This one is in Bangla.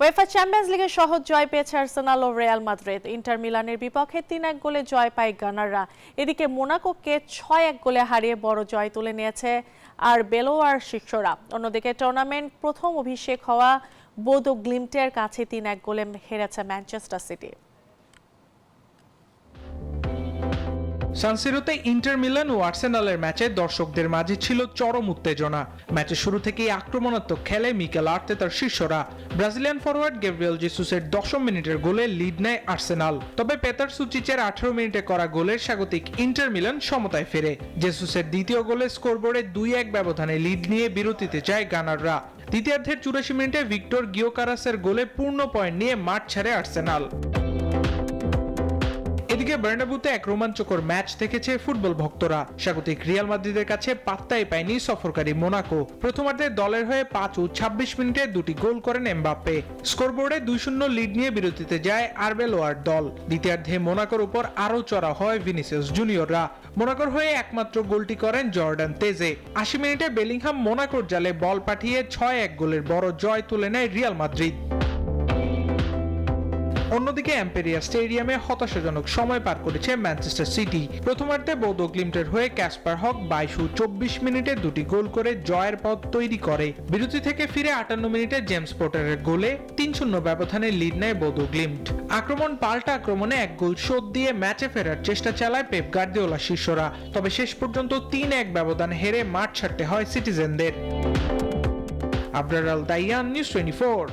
উয়েফা চ্যাম্পিয়ন্স লিগের সহজ জয় পেয়েছে আর্সেনাল ও রিয়াল মাদ্রিদ। ইন্টার মিলানের বিপক্ষে ৩-১ গোলে জয় পায় গানাররা। এদিকে মোনাকোকে ৬-১ গোলে হারিয়ে বড় জয় তুলে নিয়েছে আর বেলোয়ার শিষ্যরা। অন্যদিকে টুর্নামেন্ট প্রথম অভিষেক হওয়া বোদো গ্লিমটের কাছে ৩-১ গোলে হেরেছে ম্যানচেস্টার সিটি। সান সিরোতে ইন্টার মিলান ও আর্সেনালের ম্যাচে দর্শকদের মাঝে ছিল চরম উত্তেজনা। ম্যাচের শুরু থেকেই আক্রমণাত্মক খেলে মিকেল আর্তেতার শিষ্যরা। ব্রাজিলিয়ান ফরওয়ার্ড গ্যাব্রিয়েল জেসুসের ১০ মিনিটের গোলে লিড নেয় আর্সেনাল। তবে পেতার সুচিচের ১৮ মিনিটে করা গোলের স্বাগতিক ইন্টার মিলান সমতায় ফেরে। জেসুসের দ্বিতীয় গোলে স্কোরবোর্ডে ২-১ ব্যবধানে লিড নিয়ে বিরতিতে যায় গানাররা। দ্বিতীয়ার্ধের ৮৪ মিনিটে ভিক্টর গিওকারাসের গোলে পূর্ণ পয়েন্ট নিয়ে মাঠ ছাড়ে আর্সেনাল। এদিকে বার্নাব্যুতে এক রোমাঞ্চকর ম্যাচ দেখেছে ফুটবল ভক্তরা। স্বাগতিক রিয়াল মাদ্রিদের কাছে পাত্তাই পায়নি সফরকারী মোনাকো। প্রথমার্ধে দলের হয়ে ৫ ও ২৬ মিনিটে দুটি গোল করেন এমবাপ্পে। স্কোরবোর্ডে ২-০ লিড নিয়ে বিরতিতে যায় আরবেলোয়ার দল। দ্বিতীয়ার্ধে মোনাকোর উপর আরও চড়া হয় ভিনিসিয়াস জুনিয়ররা। মোনাকোর হয়ে একমাত্র গোলটি করেন জর্ডান তেজে। ৮০ মিনিটে বেলিংহাম মোনাকোর জালে বল পাঠিয়ে ৬-১ গোলের বড় জয় তুলে নেয় রিয়াল মাদ্রিদ। অন্যদিকে এম্পেরিয়া স্টেডিয়ামে হতাশাজনক সময় পার করেছে ম্যানচেস্টার সিটি। প্রথমার্ধে বোদো গ্লিমটের হয়ে ক্যাসপার হক ২২ ও ২৪ মিনিটে দুটি গোল করে জয়ের পথ তৈরি করে। বিরতি থেকে ফিরে ৫৮ মিনিটে জেমস পোর্টারের গোলে ৩-০ ব্যবধানে লিড নেয় বোদো গ্লিমট। আক্রমণ পাল্টা আক্রমণে এক গোল শোধ দিয়ে ম্যাচে ফেরার চেষ্টা চালায় পেপ গার্দিওলা শিষ্যরা। তবে শেষ পর্যন্ত ৩-১ ব্যবধান হেরে মাঠ ছাড়তে হয় সিটিজেনদের। আবরার আল দাইয়ান, নিউজ 24।